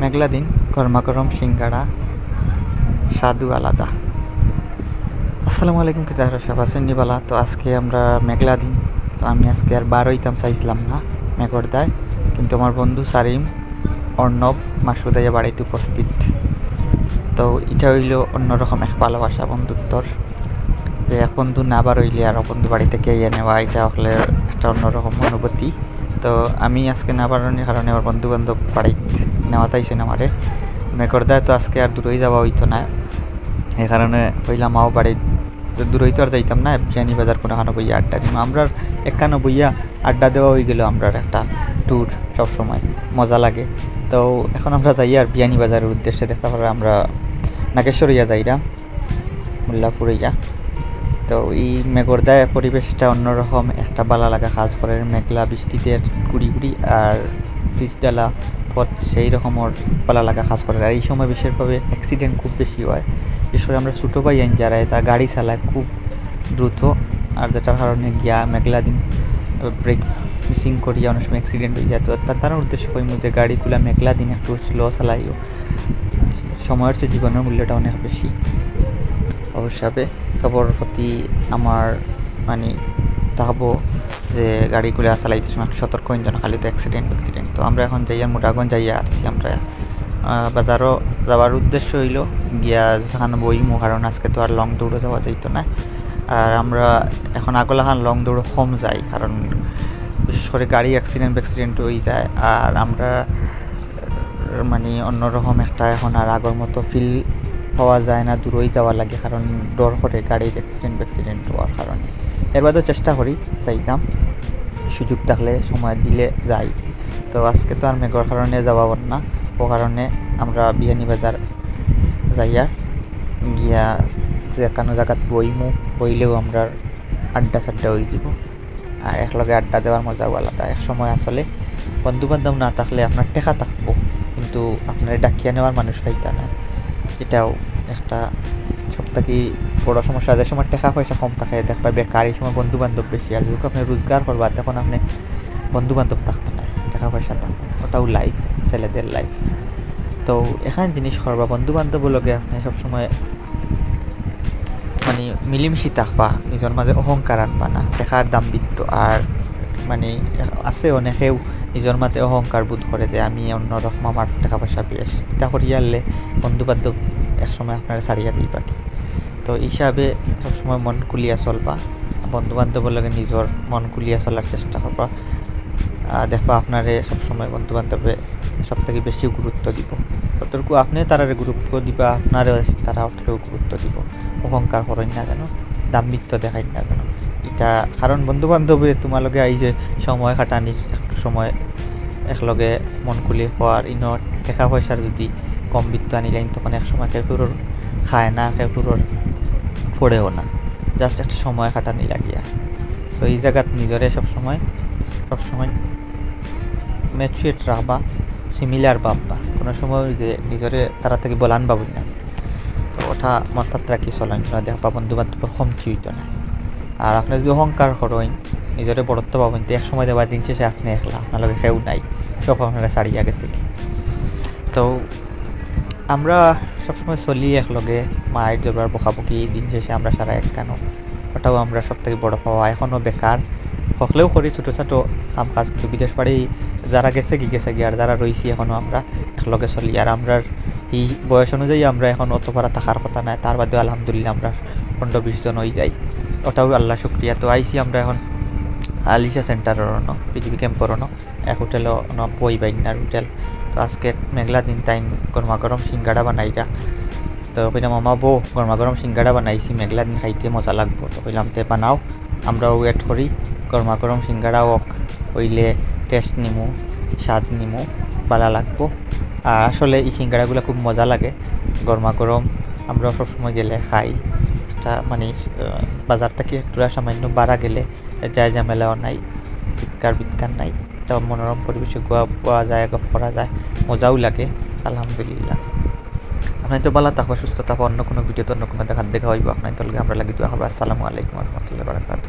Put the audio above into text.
মেঘলা দিন, গরমা গরম সিঙ্গাড়া, স্বাদু আলাদা। আসসালামু আলাইকুম, কি তাহলে সব আছেন নিবালা? তো আজকে আমরা মেঘলা দিন, তো আমি আজকে আর বার হইতাম চাইছিলাম না মেঘর দায়, কিন্তু আমার বন্ধু সারিম, অর্ণব, মাসুদাইয়া বাড়িতে উপস্থিত। তো এটা হইল অন্যরকম এক ভালোবাসা বন্ধুত্বর, যে এক বন্ধু না বার হইলে আর বন্ধু বাড়ি থেকে ইয়ে নেওয়া, এটা হলে একটা অন্যরকম অনুভূতি। তো আমি আজকে না বাড়ানোর কারণে আমার বন্ধু বান্ধব বাড়িতে নেওয়া তাইছেন আমারে মেঘরদায়। তো আজকে আর দূরই যাওয়া হইতো না, এই কারণে হইলাম মাও বাড়ির দূরই তো আর যাইতাম না, বিয়ানি বাজার কোনো খানো বইয়া আড্ডা দিব আমরা একখানো বইয়া আড্ডা দেওয়া হয়ে গেল। আমরা একটা ট্যুর সবসময় মজা লাগে। তো এখন আমরা যাই আর বিয়ানি বাজারের উদ্দেশ্যে দেখতে পারে আমরা নাগেশ্বরইয়া যাইরা মোল্লাপুরইয়া। তো এই মেঘরদায় পরিবেশটা অন্যরকম একটা ভালো লাগা কাজ করে, মেঘলা বৃষ্টিতে গুড়ি গুড়ি আর ফ্রিজ ডালা পথ সেই রকমের ভালো লাগা কাজ করে। আর এই সময় বিশেষভাবে অ্যাক্সিডেন্ট খুব বেশি হয়, বিশেষ করে আমরা ছোটো ভাই আইন যারা তার গাড়ি চালায় খুব দ্রুত, আর যেটার কারণে গিয়া মেঘলা দিন ব্রেক মিসিং করিয়া অনেক সময় অ্যাক্সিডেন্ট হয়ে যায়। তো তার উদ্দেশ্য কইমু যে গাড়িগুলো মেঘলা দিন একটু স্লো চালাইও, সময়ের চেয়ে জীবনের মূল্যটা অনেক বেশি। অবশ্যই খবর প্রতি আমার মানে তাহবো যে গাড়িগুলো চালাইতে সময় সতর্ক হইন যেন, খালি তো অ্যাক্সিডেন্ট। তো আমরা এখন যাইয়া মোটাগঞ্জ যাইয়া আসছি। আমরা বাজারও যাওয়ার উদ্দেশ্য হইল গিয়া যেখানে বইমু, কারণ আজকে তো আর লং দৌড়ে যাওয়া যাইত না। আর আমরা এখন আগলাখান লং দৌড় কম যাই, কারণ বিশেষ করে গাড়ি অ্যাক্সিডেন্ট হয়ে যায়। আর আমরা মানে অন্যরকম একটা এখন আর আগের মতো ফিল পাওয়া যায় না, দূরই যাওয়া লাগে, কারণ ডর করে গাড়ির অ্যাক্সিডেন্ট হওয়ার কারণে। এর বাদেও চেষ্টা করি যাইতাম, সুযোগ থাকলে সময় দিলে যাই। তো আজকে তো আর মেঘর কারণে যাওয়া না, ও কারণে আমরা বিয়ানি বাজার যাইয়া গিয়া যে কোনো জায়গাত বইলেও আমরা আড্ডা সাড্ডা হয়ে যাব। আর একলগে আড্ডা দেওয়ার মজাও আলাদা। এক সময় আসলে বন্ধুবান্ধব না থাকলে আপনার টেকা থাকবো, কিন্তু আপনার ডাকিয়া নেওয়ার মানুষ পাইতা না, এটাও একটা সবথেকে বড় সমস্যা। যে সময় টাকা পয়সা কম থাকে দেখবা বেকার, এই সময় বন্ধু বান্ধব বেশি। আর যখন আপনি রোজগার করবা তখন আপনি বন্ধু বান্ধব থাকতো না, টাকা পয়সা থাকতো, ওটাও লাইফ, ছেলেদের লাইফ। তো এখানে জিনিস করবা বন্ধু বান্ধব লগে আপনি সবসময় মানে মিলিমিশি থাকবা, নিজের মাঝে অহংকার আনবা না, টাকার দাম দিত। আর মানে আছে অনেকেও নিজের মাঝে অহংকার বোধ করে যে আমি অন্যরকম, আমার টাকা পয়সা বেশ, এটা করিয়ালে বন্ধু বান্ধব একসময় আপনারা ছাড়িয়া দিই পারি। তো হিসাবে সবসময় মন খুলিয়া চলবা, বন্ধু বান্ধবের লগে নিজের মন খুলিয়া চলার চেষ্টা করবা। দেখবা আপনারে সবসময় বন্ধু বান্ধবে সব থেকে বেশি গুরুত্ব দিব, যতটুকু আপনি তারারে গুরুত্ব দিবা আপনারও তারা অতটুকু গুরুত্ব দিব। অহংকার করেন না কেন, দাম্ভিত্ব দেখাই না কেন, এটা কারণ বন্ধু বান্ধবে তোমার লগে এই যে সময় কাটানি, একটু সময় একলগে মন খুলি হওয়ার ইনত টাকা পয়সার যদি কম বৃত্ত আনিলেন, তখন এক সময় কেউর খায় না, কেউর পড়েও না, জাস্ট একটা সময় কাটানি লাগিয়া। তো এই জায়গাত নিজরে সবসময় ম্যাচুয়েট রাখবা, সিমিলার ভাববা, কোনো সময় যে নিজরে তারা থেকে বলান পাবই না। তো ওটা মাথাত রাখি চলেন না, দেখবা বন্ধু বান্ধব কমতি হইতো না। আর আপনি যদি অহংকার করেন, নিজরে বড়ত্ব পাবেন, তো এক সময় দেওয়ার দিন শেষে আপনি একলা, আপনার লগে কেউ নাই, সব আপনারা ছাড়িয়া গেছে। তো আমরা সবসময় চলি একলগে, মায়ের জোগাড় বকাবকি, দিন শেষে আমরা সারা এক কেন, ওটাও আমরা সব থেকে বড় পাওয়া। এখনও বেকার হকলেও করি ছোটো ছোটো কাম কাজ, কিন্তু বিদেশ বাড়ি যারা গেছে গিয়ে আর যারা রয়েছি এখনও আমরা একলগে চলি। আর আমরা এই বয়স অনুযায়ী আমরা এখন অত পারা থাকার কথা নয়, তার বাদেও আলহামদুলিল্লাহ আমরা 15-20 জন হয়ে যাই, ওটাও আল্লাহ শুক্রিয়া। তো আইসি আমরা এখন আলিশা সেন্টারের পৃথিবী ক্যাম্পর এক হোটেলও বই বাইনার হোটেল। তো আজকে মেঘলা দিন টাইম গরমা গরম সিঙ্গাড়া বানাইরা, তো কইলাম মামা বউ গরমা গরম সিঙ্গাড়া বানাইছি, মেঘলা দিন খাইতে মজা লাগবো। তো কইলাম তে বানাও, আমরাও ওয়েট করি গরমা গরম সিঙ্গাড়া হইলে টেস্ট নিমু, স্বাদ নিমু, ভালো লাগবো। আর আসলে এই সিঙ্গাড়াগুলো খুব মজা লাগে গরমা গরম, আমরা সবসময় গেলে খাই। একটা মানে বাজার থেকে একটু সামান্য বাড়া গেলে যায় ঝামেলাও নাই, চিৎকার বিৎকার নাই, একটা মনোরম পরিবেশে পাওয়া যায়, গপ করা যায়, মজাও লাগে আলহামদুলিল্লাহ। আপনার তো ভালো থাকবো, সুস্থ থাকবো, অন্য কোনো ভিডিওতে অন্য কোনো দেখা হইব আপনার তলকে আমরা লাগি দোয়া করবো। আসসালামু আলাইকুম ওয়া রাহমাতুল্লাহি ওয়া বারাকাতুহু।